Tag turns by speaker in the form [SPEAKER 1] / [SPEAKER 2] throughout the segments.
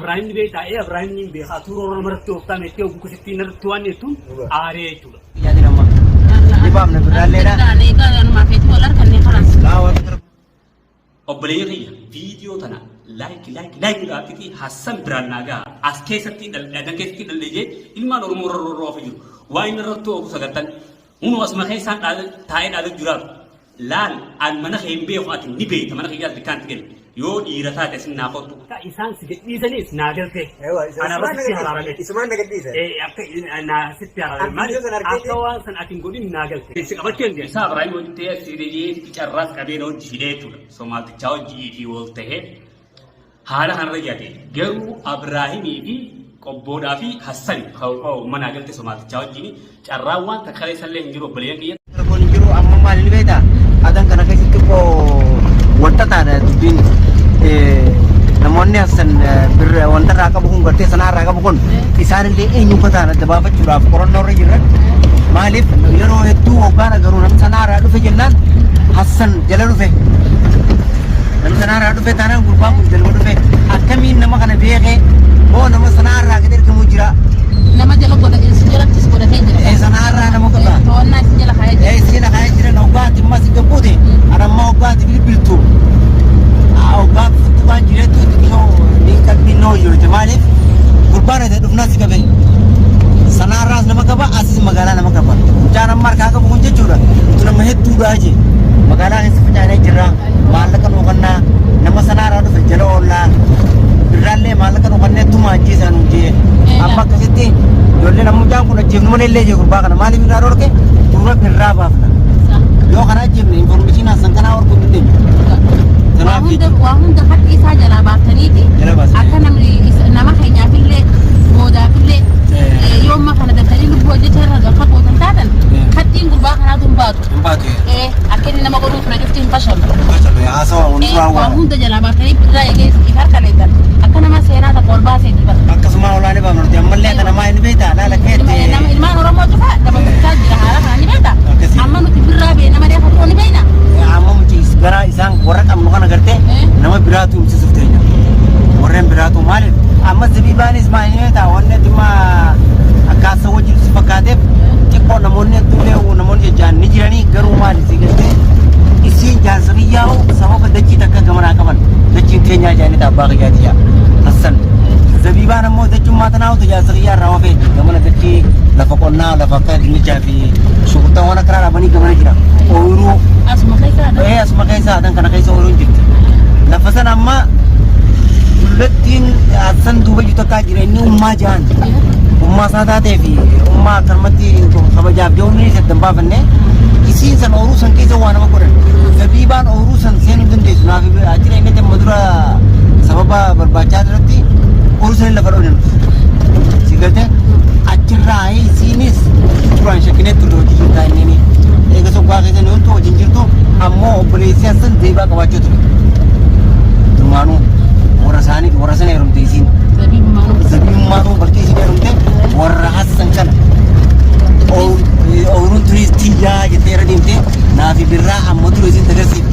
[SPEAKER 1] Abraham ni beta Abraham ni be khaturo marto tame te ku sitin tuan itu are itu
[SPEAKER 2] jadi nama ibam na beralera
[SPEAKER 3] ne ga ma fe tolar kan ne khalas
[SPEAKER 2] lawat
[SPEAKER 1] obleeri video tana like laati Hassan Brannaga aske satti dan keski dalje ilma ro fiju wa in ratto ku sagatan uno asma khaysan dal tayin dal jurar lal al manakh imbe khati ni be tamana khiyal kan tigel yo dirata tasna khotu ka isan sige disani nagalte
[SPEAKER 2] ewa
[SPEAKER 1] ana basi harame
[SPEAKER 2] isman nagadisa
[SPEAKER 1] akka ana sitti harame mal akawan san atin godin nagalte sig abakken de sa ibrahim wonte siriji charras kabeno jiletu somal chaw ji wolte he hala han rajate garu ibrahimi fi qobboda fi Hassan khaw managalte somal chaw ji charrawan takhale salle njiro baliyan
[SPEAKER 2] kon njiro amma mal ni beta adan kana kai ko wanta tada dubin namonne Hassan bir wanta raka bukun garte sana raka bukun isarin le enyu kata na dababa chura koron nor yira malif yero etu ogana garu nam sana ra du fe jennan Hassan jalalu fe nam sana ra du fe tanan gurba bu jalalu fe akamin nama kana bege o nama sana ra ke der kamu jira
[SPEAKER 3] nama jalo ko da sijala tis ko da hejira
[SPEAKER 2] sana ra nama ko da
[SPEAKER 3] to na sijala khaye
[SPEAKER 2] sijala khaye jira no gati masi gabude ara ma gati bilbiltu au gab tuan jira tu no ni kat ni no yo jamale gurbana da dufna sika be sana ras nama ka ba asis magala nama ka ba jana mar ka ka bunje jura tuna mahe tu gaje magala ni sifanya jira malaka no kanna nama sana ra do jalo olla biralle malaka no kanne tuma ji sanu je amma kasiti yolle namu jam ko je no le je gurba kana mali mi raro ke pura birra ba yo kana je information asan kana or ko dinde
[SPEAKER 3] وهم ده حتى إسا جلابات تنيتي أكنا من نما خينيا في الليل مودا في الليل يوم ما كان دفترين بوجه ترى ده خطوة تنتادن حتى ينقل باخنا تنباتو إيه أكنا نما قولوا كنا جفتين بشر
[SPEAKER 2] يا سوا ونسوا
[SPEAKER 3] وهم ده جلابات تنيتي بدرا يجي إفار كنيتن أكنا ما سينا تقول باسي دي بس
[SPEAKER 2] أكسما ولا نبى من تيمم لك أنا ما نبيتا لا لا كيت
[SPEAKER 3] نما إلما نرمو جفا ده بتسال جهارا كنا نبيتا أما نتبرا بينا ما ريحة كوني بينا
[SPEAKER 2] amma muci segera isang warak am nukana garte nama biratu msi suftenya warren biratu malin amma zabibani ismailnya ta wanne dima akasa wajib sifakadep tikko namonne tule namonne jan nijirani garu mali sigete isi jan sariyau sabab daci takka gamana kaman daci tenya jani ta bagi jadiya Hassan zabibana mo daci matanaw to jan sariya rawafe gamana daci la fakonna la fakka dinja fi shurta wana krara bani gamana jira ouru asma kaisa dan kana kaisa urun jitti lafasan amma dullatin Hassan duba juta ka jira ni umma jan umma sada te fi umma karmati ko khabajab jawni se damba fanne isi san urusan kaisa wana makore zabiban urusan sen dinde suna fi ajira ne te madura sababa barbacha rati urusan la faron sigate ajira ai sinis turan shakine tulodi ta ni ega so kwa kaisa non to jinjirto ammo operation san deba ka wacho tumanu orasane rum teisin zabi manu balki sin rum te warra Hassan kana orun turistiya jetera dimte na fi birra ammo turizin tagasit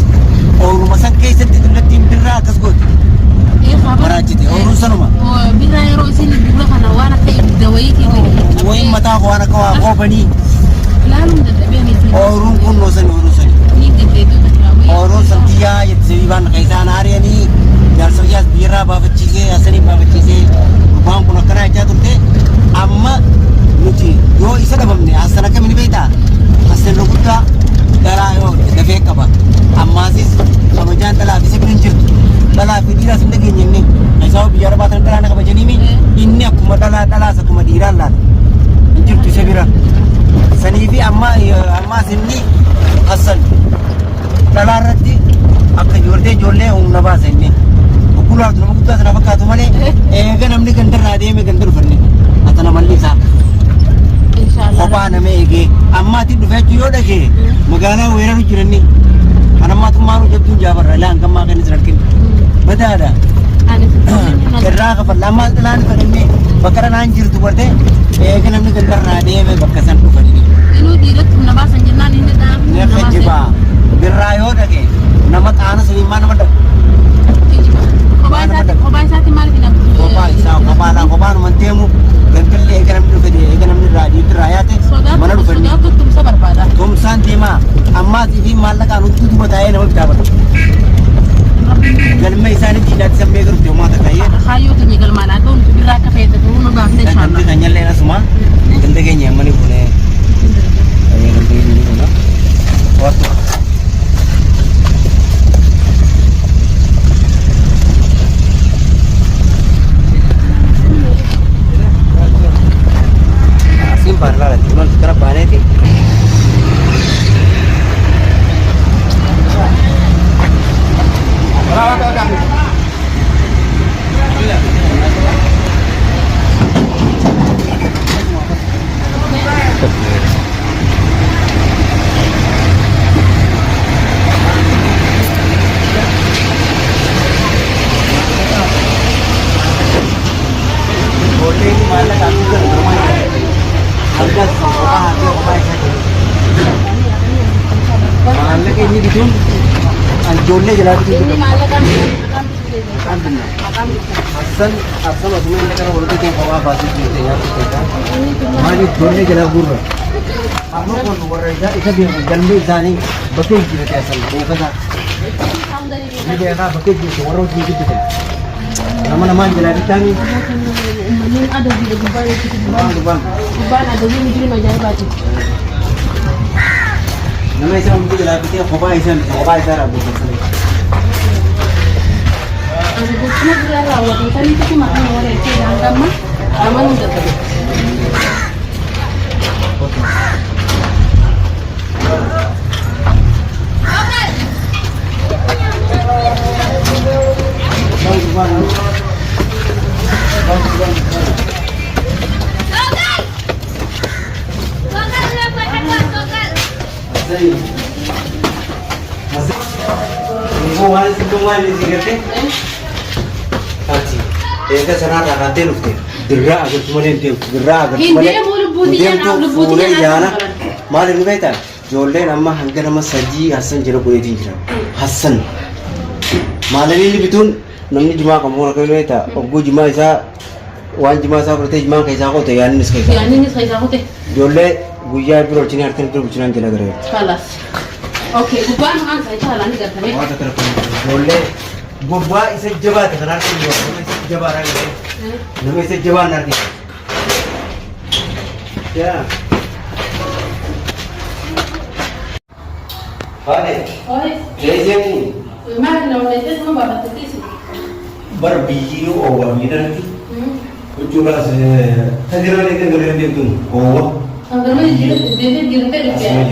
[SPEAKER 2] oru masan kaisa tidulatin birra kasgot marajite orun sanuma
[SPEAKER 3] birra yero sin dibla kana wana tay dawayti
[SPEAKER 2] way mata ko wana ko bani
[SPEAKER 3] lalum da beni
[SPEAKER 2] orun kunno san orun san orun santiya yetziban kaisan ariani jar sariyas bira babachise asani babachise rubam kuna kana aja turte amma nuti yo isa dabamne asana kamini beita asen lokuta dara yo dafe kaba amma sis kamajan tala bisi brinjir tala bidira sindagi nyinni aisaw biyar batan tala na kabajani mi inni akuma tala sa kuma diran la injir tu sebira sanifi amma sinni Hassan dalarati akka jorde jolle umna ba senne kular tu namukta sana fakatu male ega namni gandar rade me gandar fanne atana mallisa inshallah oba na me ege amma ti dufe yo dage magana weraru jiranni anamma tumaru jabtu jabar lan kamma kan sirakin badada kerra ka lama lan fanne bakara nan jirtu berde ega namni gandar rade me bakasan tu fanne
[SPEAKER 3] inu dirat nama sanjinan ini da
[SPEAKER 2] ne khajiba birrayo dage nama kana sini mana mada
[SPEAKER 3] Obai sati mal bina
[SPEAKER 2] isaa kophaan deemu galgallee eega namni dhufe eega namni raadiyootti raayaate mana dhufanii
[SPEAKER 3] tumsa barbaada.
[SPEAKER 2] tumsaan deemaa ammaas fi maallaqaan huccuu duuba taa'ee nama bitaafata. Galma isaaniitti hidhaatti sammee garuutti homaa takka ta'ee.
[SPEAKER 3] Kaayyoo keenya galmaan haa ta'u birraa akka fayyadatu nu gaafne
[SPEAKER 2] Kan kanyallee asuma ganda keenya ammani fuunee ganda keenya fuuna. Waatu. Asin parla la tunan sekarang panen ti. Boleh mana kamu ke rumah? Harga mana ke ini gitu? Anjurnya jelas itu. Asal maksudnya mereka kalau itu yang bawa baju gitu ya kita. Mari anjurnya jelas gurra. Kamu pun gurra itu dia jalmi zani betul gitu asal. Bukan. Ini dia kan betul gitu orang gitu. Nama-nama jelas ditani.
[SPEAKER 3] Ini ada di Dubai itu Dubai ada di negeri Majaya Batu.
[SPEAKER 2] Nama saya mungkin jelas kita kobai saya rabu.
[SPEAKER 3] Ada cuma jelas rawat ikan itu cuma makan orang itu yang agama aman udah tadi. Eka sana rakate lufte dirra agar cuma lente dirra agar cuma lente jana maal ini beta jolle nama hangga nama saji Hasan jero boleh tinggal Hasan maal ini bitun namni juma kamu nak beta ogu juma isa wan juma sa berarti juma kaisa ko te yani nis kaisa ko te
[SPEAKER 2] jolle guya biro cini artinya biro bucinan jela gara
[SPEAKER 3] kalas oke bukan kan saya jalan di katanya
[SPEAKER 2] wah tak jolle gua isa jaba te kanar ko jaba raga nama isa jaba narki ya Oi. Jaize ni.
[SPEAKER 3] Mana nak nanti semua bawa tetis.
[SPEAKER 2] Berbiji orang ni nanti. Ucaplah sendiri ni kan boleh dia tu. Oh.
[SPEAKER 3] Angkat ni dia jiran tu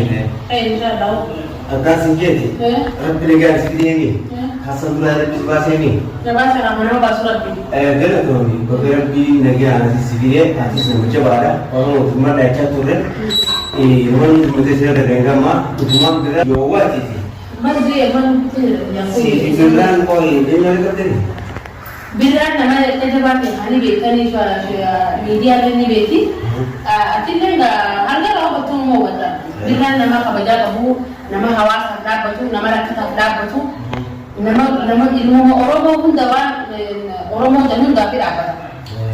[SPEAKER 3] dia. Insya Allah.
[SPEAKER 2] Agak singkat. Orang pilihan sikit ni. Hasan tu ada di bahasa ni.
[SPEAKER 3] Bahasa mana bahasa lagi.
[SPEAKER 2] Dia tu ni. Beberapa pilihan negara nanti sikit. Nanti semua ada. Orang cuma dah tu ren. Orang mungkin saya ada renggama. Cuma kita jawab je.
[SPEAKER 3] Mana dia mana yang
[SPEAKER 2] Si Biran koi dia nyari kerja ni.
[SPEAKER 3] Biran nama kerja bapak hari betul ni media ni beti. Atin ni harga lah betul mau betul. Biran nama kabaja kamu nama hawas hadap betul nama rakyat hadap betul. Nama ilmu orang mau pun dawa orang mau jangan dapir apa.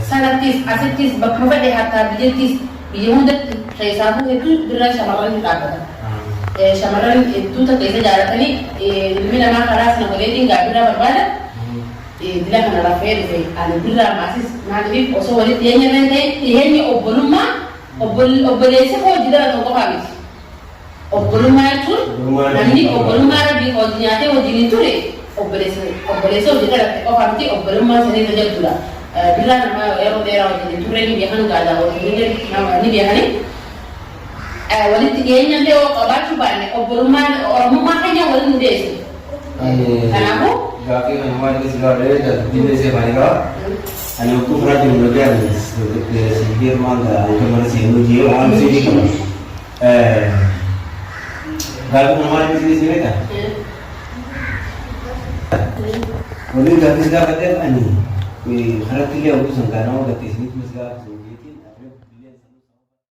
[SPEAKER 3] Sanatis asetis bakmaba deh hatta bijetis bijemudat saya sabu itu biran sama orang apa. Shamaran itu tak bisa jalan tadi, ini nama keras nak boleh tinggal bila berbeda, bila kena rafael itu, ada bila masih nanti oso boleh tiangnya nanti, tiangnya obolese kau tidak tahu kau habis, oboluma itu, nanti oboluma ada odinyate odini tu le, obolese tidak kau habis, oboluma sendiri saja tu lah, bila nama era odini tu le ni biarkan gak ada odini nama ni biarkan ni. Wali tiganya dia obat cuba ni, obat orang makanya wali mudes. Kenapa?
[SPEAKER 2] Gak kira nama ni sudah ada dah di desa mana kau? Anak aku pernah jumpa dia ni, sedikit mana, angkat mana sih nuji orang sini kan? Gak nama ni sini kan? Wali gak bisa kata ani, harap dia aku sangka nama kata sini mesti